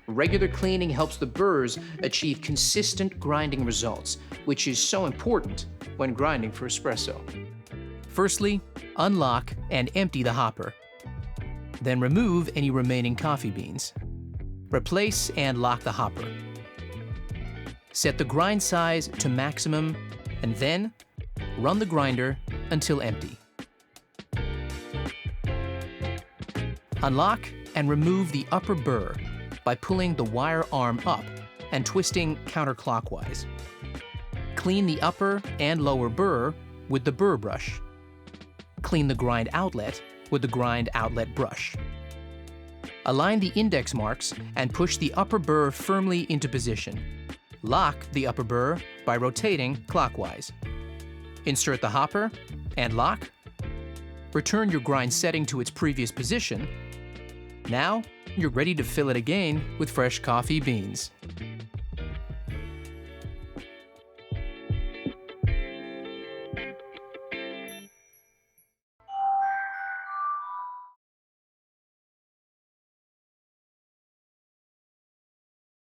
Regular cleaning helps the burrs achieve consistent grinding results, which is so important when grinding for espresso. Firstly, unlock and empty the hopper. Then remove any remaining coffee beans. Replace and lock the hopper. Set the grind size to maximum and then run the grinder until empty. Unlock and remove the upper burr by pulling the wire arm up and twisting counterclockwise. Clean the upper and lower burr with the burr brush. Clean the grind outlet with the grind outlet brush. Align the index marks and push the upper burr firmly into position. Lock the upper burr by rotating clockwise. Insert the hopper and lock. Return your grind setting to its previous position. Now, you're ready to fill it again with fresh coffee beans.